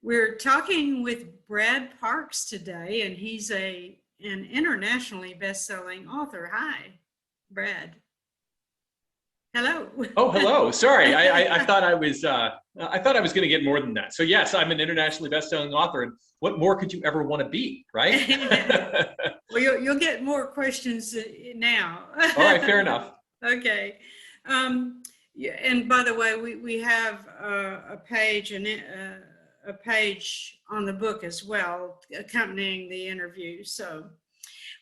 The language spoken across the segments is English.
We're talking with Brad Parks today, and he's an internationally best-selling author. Hi, Brad. Hello. Oh, hello. Sorry, I thought I was going to get more than that. So yes, I'm an internationally best-selling author, and what more could you ever want to be, right? Well, you'll get more questions now. All right, fair enough. Okay. Yeah, and by the way, we have a page a page on the book as well, accompanying the interview. So,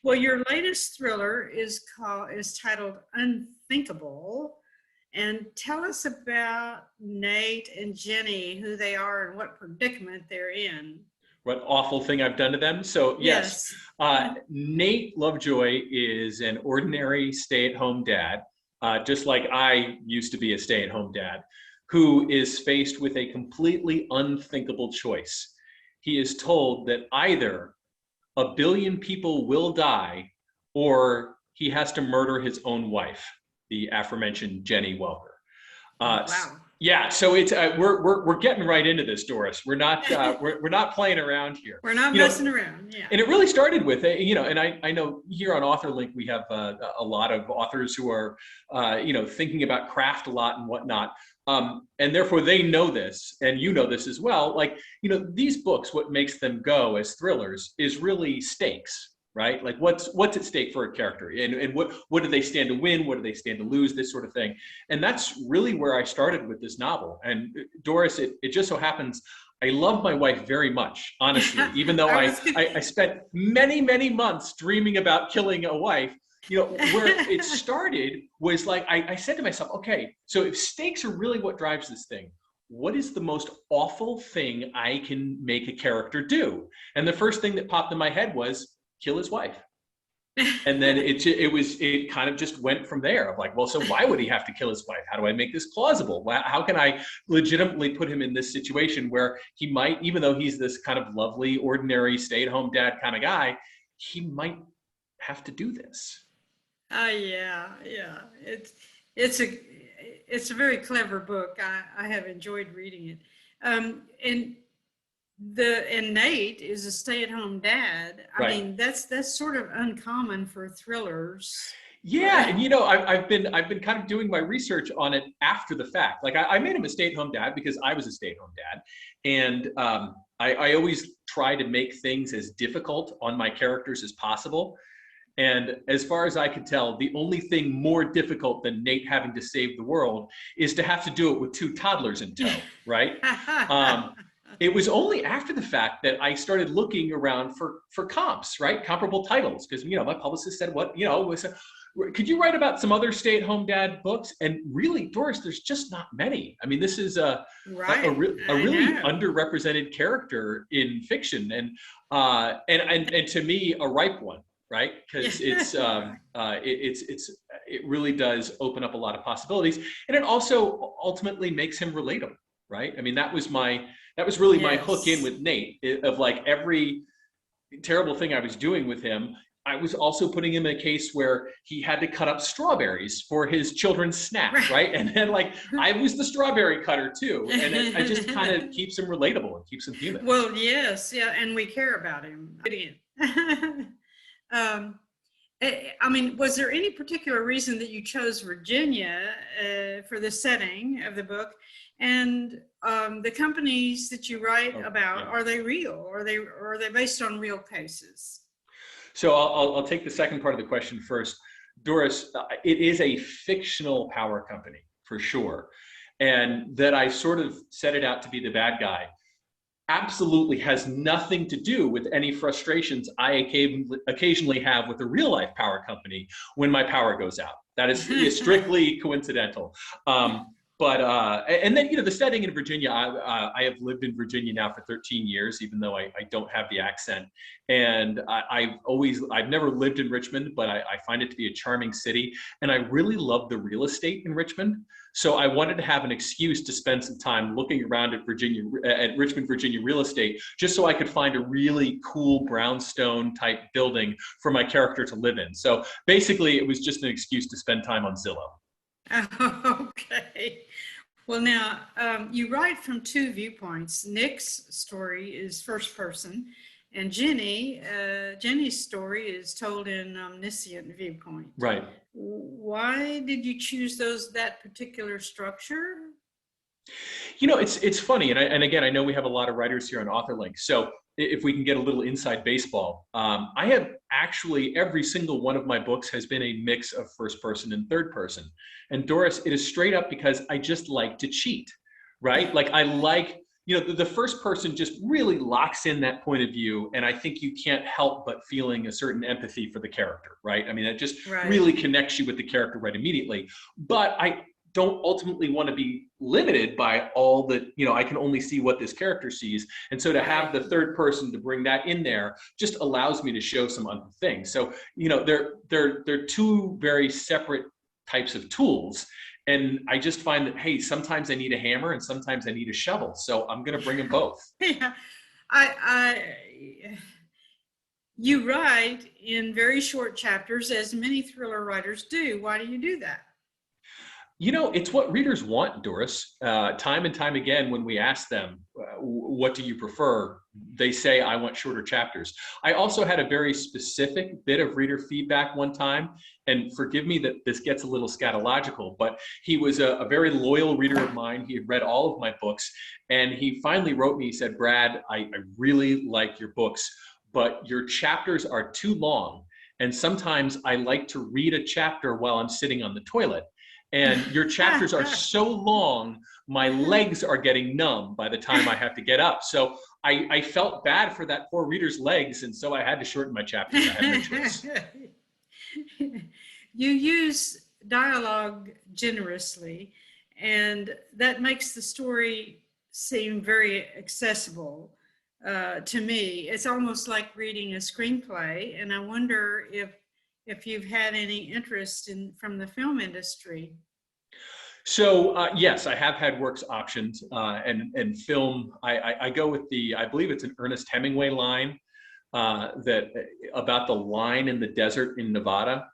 well, your latest thriller is titled Unthinkable. And tell us about Nate and Jenny, who they are and what predicament they're in. What awful thing I've done to them. So yes, Nate Lovejoy is an ordinary stay-at-home dad, just like I used to be a stay-at-home dad, who is faced with a completely unthinkable choice. He is told that either 1 billion people will die, or he has to murder his own wife, the aforementioned Jenny Welker. Wow. Yeah, so it's we're getting right into this, Doris. We're not we're not playing around here. We're not messing around. Yeah. And it really started with and I know here on Authorlink we have a lot of authors who are thinking about craft a lot and whatnot. And therefore they know this, and you know this as well. Like, these books, what makes them go as thrillers is really stakes, right? Like what's at stake for a character, and what do they stand to win? What do they stand to lose? This sort of thing. And that's really where I started with this novel. And Doris, it just so happens I love my wife very much, honestly, even though I spent many, many months dreaming about killing a wife. Where it started was like, I said to myself, okay, so if stakes are really what drives this thing, what is the most awful thing I can make a character do? And the first thing that popped in my head was kill his wife. And then it kind of just went from there of like, well, so why would he have to kill his wife? How do I make this plausible? How can I legitimately put him in this situation where he might, even though he's this kind of lovely, ordinary, stay-at-home dad kind of guy, he might have to do this. Yeah. It's a very clever book. I have enjoyed reading it. And Nate is a stay-at-home dad. I mean, that's sort of uncommon for thrillers. Yeah, and I've been kind of doing my research on it after the fact. Like I made him a stay-at-home dad because I was a stay-at-home dad, and I always try to make things as difficult on my characters as possible. And as far as I could tell, the only thing more difficult than Nate having to save the world is to have to do it with 2 toddlers in tow, right? It was only after the fact that I started looking around for comps, right? Comparable titles, because my publicist said, could you write about some other stay-at-home dad books? And really, Doris, there's just not many. I mean, this is a really underrepresented character in fiction, and to me, a ripe one. Right, because it really does open up a lot of possibilities, and it also ultimately makes him relatable, right? I mean, that was really my hook in with Nate, of like every terrible thing I was doing with him. I was also putting him in a case where he had to cut up strawberries for his children's snack, right? And then like I was the strawberry cutter too, and it just kind of keeps him relatable and keeps him human. Well, yes, yeah, and we care about him. I mean, was there any particular reason that you chose Virginia for the setting of the book? And the companies that you write about, are they real? Or are they based on real cases? So I'll take the second part of the question first. Doris, it is a fictional power company for sure. And that I sort of set it out to be the bad guy absolutely has nothing to do with any frustrations I occasionally have with a real life power company when my power goes out. That is strictly coincidental. And then, the setting in Virginia, I have lived in Virginia now for 13 years, even though I don't have the accent. And I've never lived in Richmond, but I find it to be a charming city. And I really love the real estate in Richmond. So I wanted to have an excuse to spend some time looking around at Richmond, Virginia real estate, just so I could find a really cool brownstone type building for my character to live in. So basically it was just an excuse to spend time on Zillow. Okay. Well, now you write from two viewpoints. Nick's story is first person, and Jenny's story is told in omniscient viewpoint. Right. Why did you choose that particular structure? It's funny, and again, I know we have a lot of writers here on Authorlink. So if we can get a little inside baseball, I have actually every single one of my books has been a mix of first person and third person. And Doris, it is straight up because I just like to cheat, right? Like I like, the first person just really locks in that point of view, and I think you can't help but feeling a certain empathy for the character, right? I mean, it just really connects you with the character right immediately. But I don't ultimately want to be limited by all that, I can only see what this character sees. And so to have the third person to bring that in there just allows me to show some other things. So, they're two very separate types of tools. And I just find that, hey, sometimes I need a hammer and sometimes I need a shovel. So I'm going to bring them both. Yeah, you write in very short chapters, as many thriller writers do. Why do you do that? It's what readers want, Doris. Time and time again, when we ask them, what do you prefer? They say, I want shorter chapters. I also had a very specific bit of reader feedback one time, and forgive me that this gets a little scatological, but he was a very loyal reader of mine. He had read all of my books, and he finally wrote me, he said, Brad, I really like your books, but your chapters are too long. And sometimes I like to read a chapter while I'm sitting on the toilet. And your chapters are so long, my legs are getting numb by the time I have to get up. So I felt bad for that poor reader's legs, and so I had to shorten my chapters. I had no choice. You use dialogue generously, and that makes the story seem very accessible to me. It's almost like reading a screenplay, and I wonder if you've had any interest from the film industry. So yes, I have had works optioned, and film. I go with I believe it's an Ernest Hemingway line that about the line in the desert in Nevada,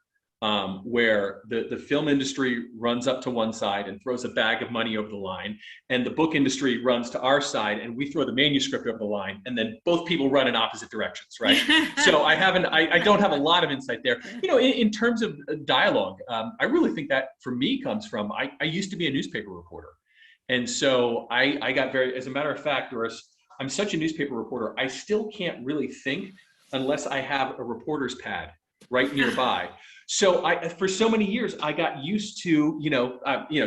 where the film industry runs up to one side and throws a bag of money over the line, and the book industry runs to our side and we throw the manuscript over the line, and then both people run in opposite directions, right? So I don't have a lot of insight there. In terms of dialogue, I really think that for me comes from, I used to be a newspaper reporter. And so I got as a matter of fact, Doris, I'm such a newspaper reporter, I still can't really think unless I have a reporter's pad right nearby. So for so many years, I got used to,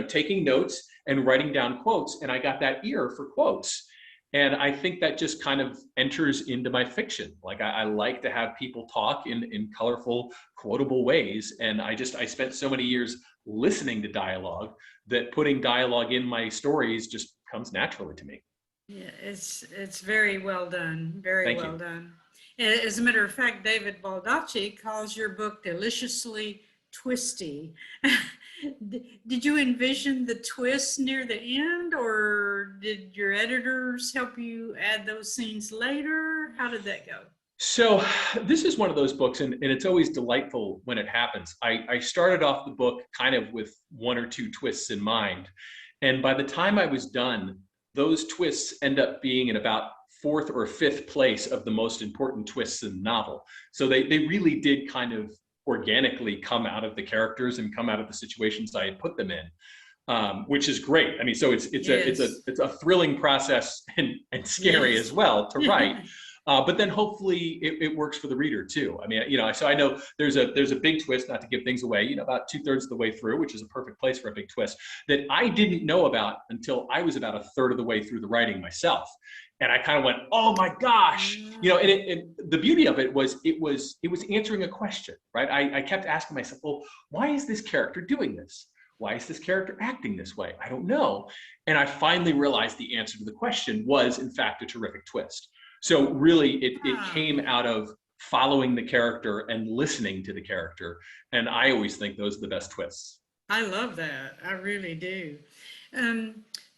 taking notes and writing down quotes, and I got that ear for quotes. And I think that just kind of enters into my fiction. Like I like to have people talk in colorful, quotable ways. And I spent so many years listening to dialogue that putting dialogue in my stories just comes naturally to me. Yeah, it's very well done. Very Thank well you. done. As a matter of fact, David Baldacci calls your book deliciously twisty. Did you envision the twist near the end, or did your editors help you add those scenes later? How did that go? So this is one of those books, and it's always delightful when it happens. I started off the book kind of with one or two twists in mind. And by the time I was done, those twists end up being in about fourth or fifth place of the most important twists in the novel. So they really did kind of organically come out of the characters and come out of the situations I had put them in, which is great. I mean, so it's a thrilling process and scary as well to write. But then hopefully it works for the reader too. I mean, so I know there's a big twist, not to give things away, about 2/3 of the way through, which is a perfect place for a big twist, that I didn't know about until I was about 1/3 of the way through the writing myself. And I kind of went, oh my gosh, and the beauty of it was answering a question, right? I kept asking myself, well, why is this character doing this? Why is this character acting this way? I don't know. And I finally realized the answer to the question was, in fact, a terrific twist. So really, it came out of following the character and listening to the character. And I always think those are the best twists. I love that. I really do.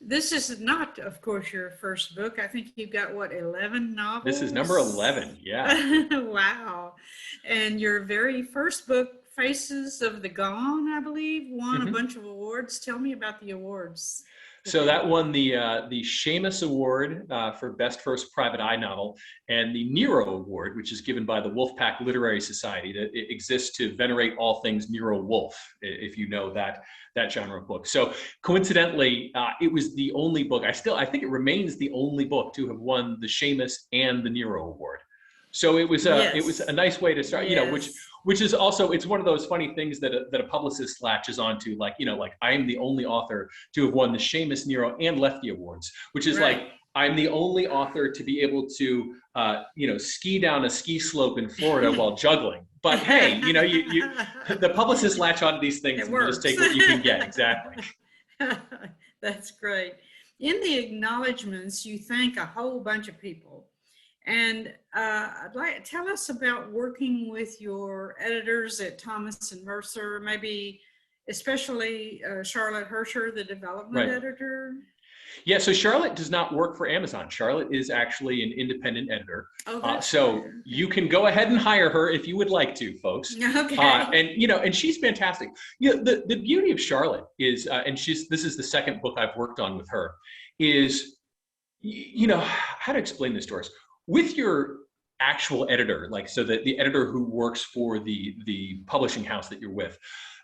This is not, of course, your first book. I think you've got, 11 novels? This is number 11, yeah. Wow. And your very first book, Faces of the Gone, I believe, won a bunch of awards. Tell me about the awards. So that won the Seamus Award for Best First Private Eye Novel, and the Nero Award, which is given by the Wolfpack Literary Society. That it exists to venerate all things Nero Wolfe, if you know that genre of book. So coincidentally, it was the only book. I think it remains the only book to have won the Seamus and the Nero Award. So it was a nice way to start, which is also, it's one of those funny things that a publicist latches onto, like, like I am the only author to have won the Seamus, Nero, and Lefty Awards, which is right. Like, I'm the only author to be able to, ski down a ski slope in Florida while juggling. But hey, the publicists latch onto these things and just take what you can get. Exactly. That's great. In the acknowledgments, you thank a whole bunch of people. And I'd like to tell us about working with your editors at Thomas and Mercer, maybe especially Charlotte Hersher, the development editor. Yeah, so Charlotte does not work for Amazon. Charlotte is actually an independent editor. Oh, so you can go ahead and hire her if you would like to, folks. Okay. And she's fantastic. The beauty of Charlotte is, and this is the second book I've worked on with her, is, how to explain this to us. With your actual editor, like, so that the editor who works for the publishing house that you're with,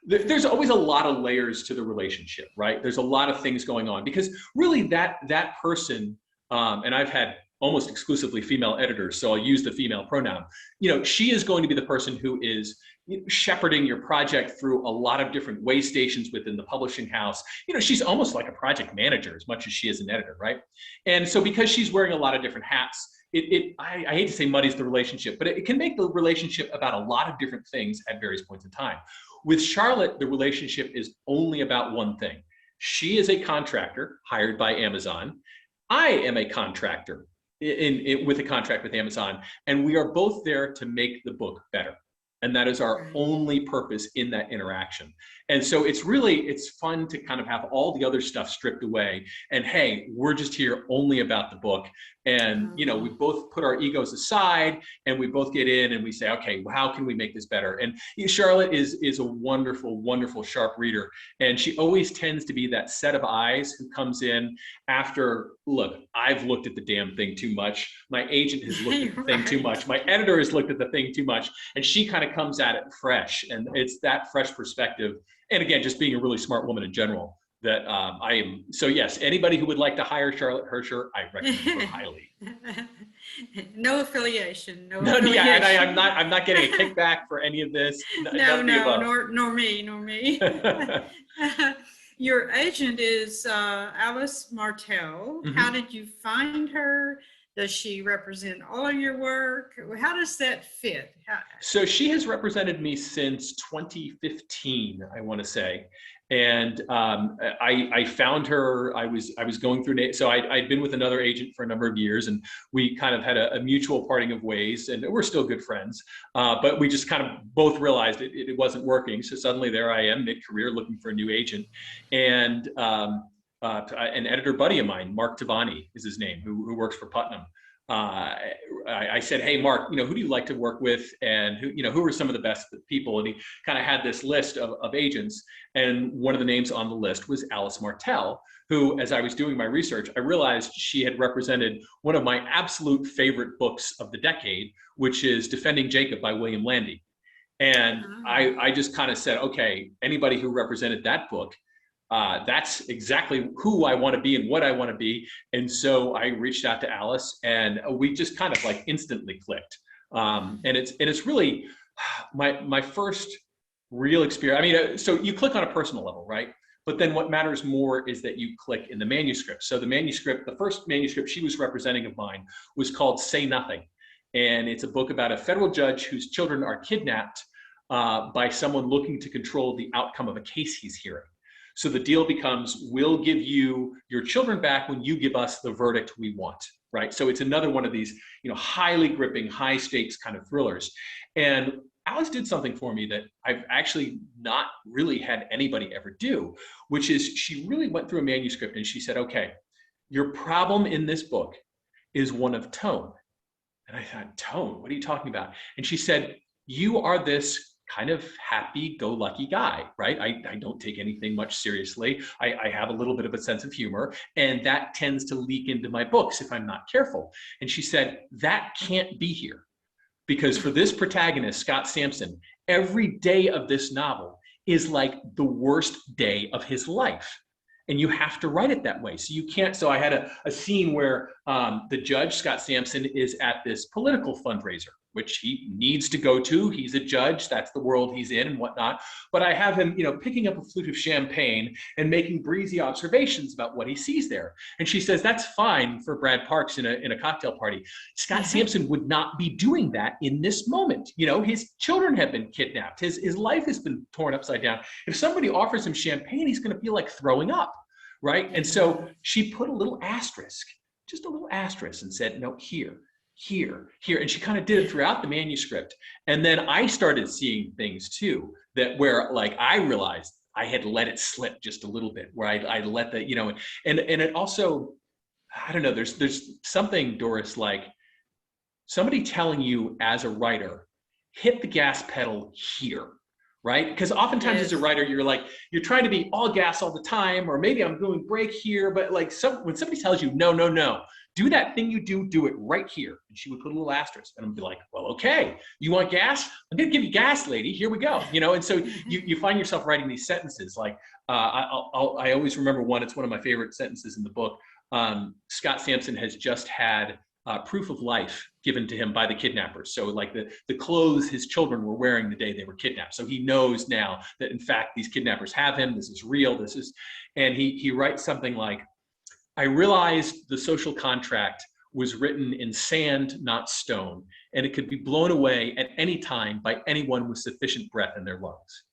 there's always a lot of layers to the relationship, right? There's a lot of things going on, because really that person, and I've had almost exclusively female editors, so I'll use the female pronoun, she is going to be the person who is shepherding your project through a lot of different way stations within the publishing house. She's almost like a project manager as much as she is an editor, right? And so because she's wearing a lot of different hats, I hate to say muddies the relationship, but it can make the relationship about a lot of different things at various points in time. With Charlotte, the relationship is only about one thing. She is a contractor hired by Amazon. I am a contractor with a contract with Amazon, and we are both there to make the book better. And that is our only purpose in that interaction. And so it's fun to kind of have all the other stuff stripped away. And hey, we're just here only about the book. And, we both put our egos aside and we both get in and we say, okay, well, how can we make this better? And Charlotte is a wonderful, wonderful, sharp reader. And she always tends to be that set of eyes who comes in after, look, I've looked at the damn thing too much. My agent has looked at the thing too much. My editor has looked at the thing too much. And she kind of comes at it fresh. And it's that fresh perspective. And again, just being a really smart woman in general, that I am. So yes, anybody who would like to hire Charlotte Hersher, I recommend her highly. No affiliation. No. Yeah, and I'm not getting a kickback for any of this. No, nor me. Your agent is Alice Martell. Mm-hmm. How did you find her? Does she represent all of your work? How does that fit? So she has represented me since 2015, I want to say. And I found her, I was going through, so I'd been with another agent for a number of years, and we kind of had a mutual parting of ways, and we're still good friends. But we just kind of both realized it wasn't working. So suddenly there I am, mid-career, looking for a new agent. And an editor buddy of mine, Mark Tavani is his name, who works for Putnam. I said, hey, Mark, who do you like to work with? And who are some of the best people? And he kind of had this list of agents. And one of the names on the list was Alice Martell, who, as I was doing my research, I realized she had represented one of my absolute favorite books of the decade, which is Defending Jacob by William Landy. And I just kind of said, okay, anybody who represented that book, that's exactly who I want to be and what I want to be. And so I reached out to Alice, and we just kind of like instantly clicked. And it's really my first real experience. I mean, so you click on a personal level, right? But then what matters more is that you click in the manuscript. So the first manuscript she was representing of mine was called Say Nothing. And it's a book about a federal judge whose children are kidnapped by someone looking to control the outcome of a case he's hearing. So the deal becomes, we'll give you your children back when you give us the verdict we want, right? So it's another one of these, highly gripping, high stakes kind of thrillers. And Alice did something for me that I've actually not really had anybody ever do, which is she really went through a manuscript and she said, okay, your problem in this book is one of tone. And I thought, tone? What are you talking about? And she said, you are this kind of happy-go-lucky guy, right? I don't take anything much seriously. I have a little bit of a sense of humor, and that tends to leak into my books if I'm not careful. And she said, that can't be here, because for this protagonist, Scott Sampson, every day of this novel is like the worst day of his life. And you have to write it that way. So you can't. So I had a scene where the judge, Scott Sampson, is at this political fundraiser, which he needs to go to. He's a judge. That's the world he's in and whatnot. But I have him, picking up a flute of champagne and making breezy observations about what he sees there. And she says, that's fine for Brad Parks in a cocktail party. Scott Sampson would not be doing that in this moment. His children have been kidnapped. His life has been torn upside down. If somebody offers him champagne, he's going to feel like throwing up, right? And so she put a little asterisk, just a little asterisk, and said, no, here. And she kind of did it throughout the manuscript. And then I started seeing things too, that where like I realized I had let it slip just a little bit, where I let the, and it also, I don't know, there's something, Doris, like somebody telling you as a writer, hit the gas pedal here, right? Because oftentimes as a writer, you're trying to be all gas all the time, or maybe I'm doing break here, but like when somebody tells you, no, do that thing you do it right here. And she would put a little asterisk, and I'd be like, well, okay, you want gas? I'm gonna give you gas, lady, here we go. And so you find yourself writing these sentences. Like I always remember one, it's one of my favorite sentences in the book. Scott Sampson has just had proof of life given to him by the kidnappers. So like the clothes his children were wearing the day they were kidnapped. So he knows now that in fact, these kidnappers have him, this is real, and he writes something like, I realized the social contract was written in sand, not stone, and it could be blown away at any time by anyone with sufficient breath in their lungs,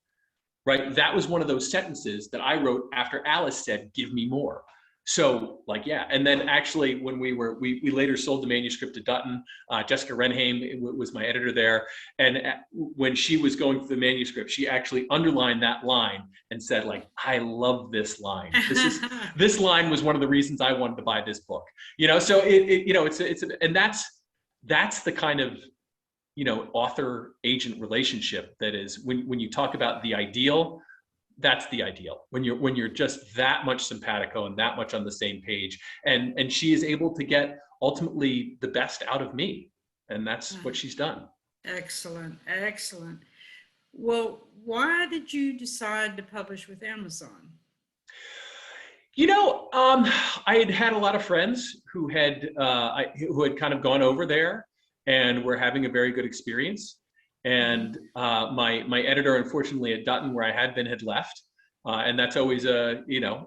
right? That was one of those sentences that I wrote after Alice said, give me more. So like, yeah. And then actually when we later sold the manuscript to Dutton, Jessica Renheim was my editor there. And when she was going through the manuscript, she actually underlined that line and said like, I love this line. This line was one of the reasons I wanted to buy this book, so and that's the kind of, author agent relationship that is when you talk about the ideal, that's the ideal, when you're just that much simpatico and that much on the same page, and she is able to get ultimately the best out of me, and that's what she's done. Excellent. Well, why did you decide to publish with Amazon? I had a lot of friends who had kind of gone over there and were having a very good experience. And my editor, unfortunately, at Dutton, where I had been, had left. And that's always an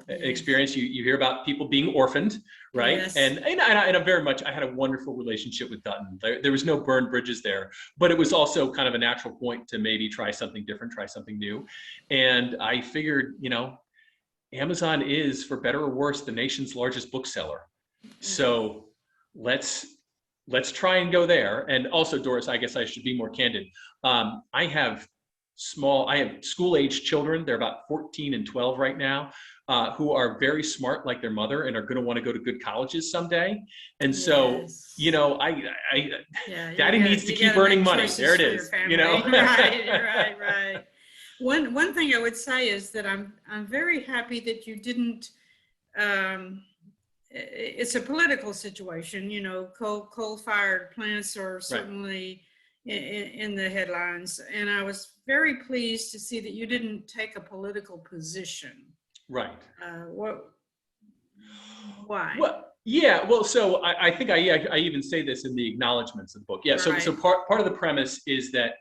experience. You hear about people being orphaned, right? Yes. And I very much, I had a wonderful relationship with Dutton. There was no burned bridges there, but it was also kind of a natural point to maybe try something different, try something new. And I figured, Amazon is, for better or worse, the nation's largest bookseller. So let's try and go there. And also, Doris, I guess I should be more candid. I have school-age children. They're about 14 and 12 right now, who are very smart like their mother and are going to want to go to good colleges someday. And so, Daddy needs to keep earning money. There it is. Right. One thing I would say is that I'm very happy that you didn't. It's a political situation, coal-fired plants are certainly in the headlines. And I was very pleased to see that you didn't take a political position. Right. Why? Well, yeah. Well, so I think I even say this in the acknowledgments of the book. Yeah. Right. So part of the premise is that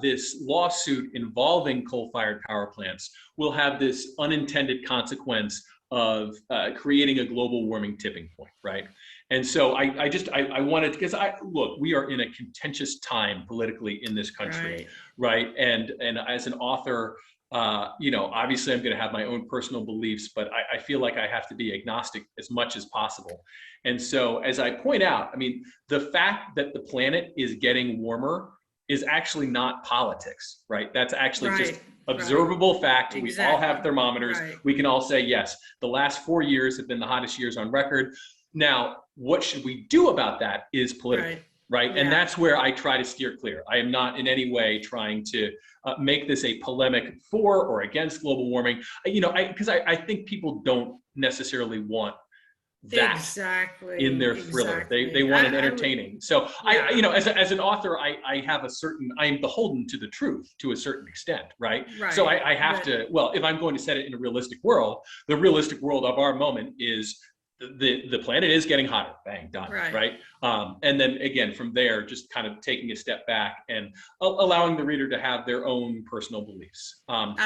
this lawsuit involving coal-fired power plants will have this unintended consequence of creating a global warming tipping point, right? And so I wanted, because look, we are in a contentious time politically in this country, right? And as an author, obviously I'm going to have my own personal beliefs, but I feel like I have to be agnostic as much as possible. And so as I point out, I mean, the fact that the planet is getting warmer is actually not politics, right? That's actually just observable fact. Exactly. We all have thermometers. We can all say, yes, the last 4 years have been the hottest years on record. Now, what should we do about that is political, right? And Yeah. that's where I try to steer clear. I am not in any way trying to make this a polemic for or against global warming, because I think people don't necessarily want that in Exactly. their thriller. They Exactly. want it entertaining. So Yeah. as an author, I have I'm beholden to the truth to a certain extent, right? So Right. I have to, well, if I'm going to set it in a realistic world, the realistic world of our moment is the planet is getting hotter. Bang, done. Right. And then again, from there, just kind of taking a step back and allowing the reader to have their own personal beliefs. I'm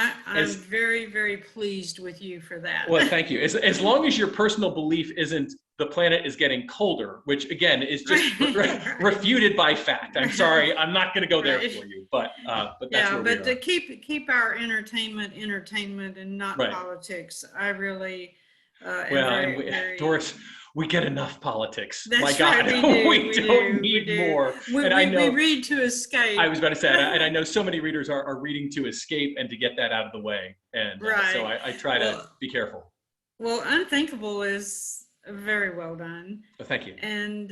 very, very pleased with you for that. Well, thank you. As long as your personal belief isn't the planet is getting colder, which again is just refuted by fact. I'm sorry, I'm not going to go there for you, but that's where we are. To keep our entertainment and not politics. I really Doris, we get enough politics. That's My God, we don't need more. We read to escape. I was about to say, and I know so many readers are reading to escape and to get that out of the way, and so I try to be careful. Well, Unthinkable is very well done. Oh, thank you. And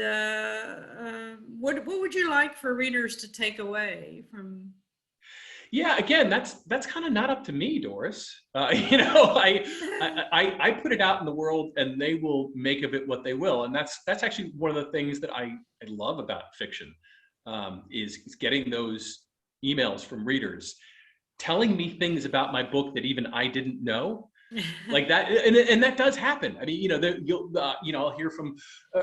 what would you like for readers to take away from? Yeah, again, that's kind of not up to me, Doris. I put it out in the world, and they will make of it what they will, and that's actually one of the things that I love about fiction, is getting those emails from readers telling me things about my book that even I didn't know. Like that, and that does happen. I mean, I'll hear from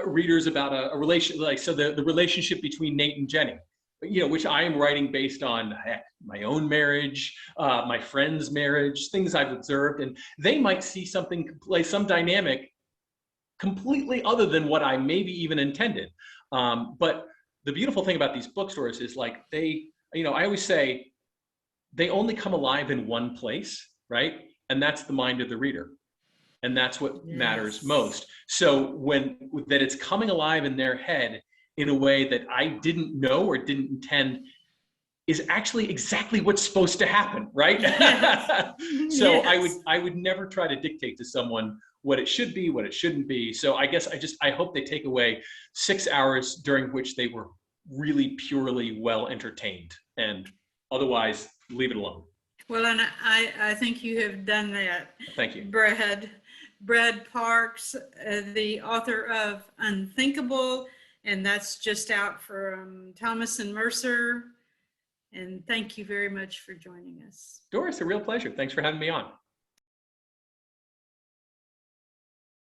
readers about a relation, like the relationship between Nate and Jenny, which I am writing based on my own marriage, my friend's marriage, things I've observed, and they might see something, like some dynamic, completely other than what I maybe even intended. But the beautiful thing about these bookstores is, like, I always say, they only come alive in one place, right? And that's the mind of the reader. And that's what matters most. So that it's coming alive in their head in a way that I didn't know or didn't intend is actually exactly what's supposed to happen, right? So I would never try to dictate to someone what it should be, what it shouldn't be. So I guess I hope they take away 6 hours during which they were really purely well entertained, and otherwise leave it alone. Well, and I think you have done that. Thank you. Brad Parks, the author of Unthinkable, and that's just out from Thomas and Mercer. And thank you very much for joining us. Doris, a real pleasure. Thanks for having me on.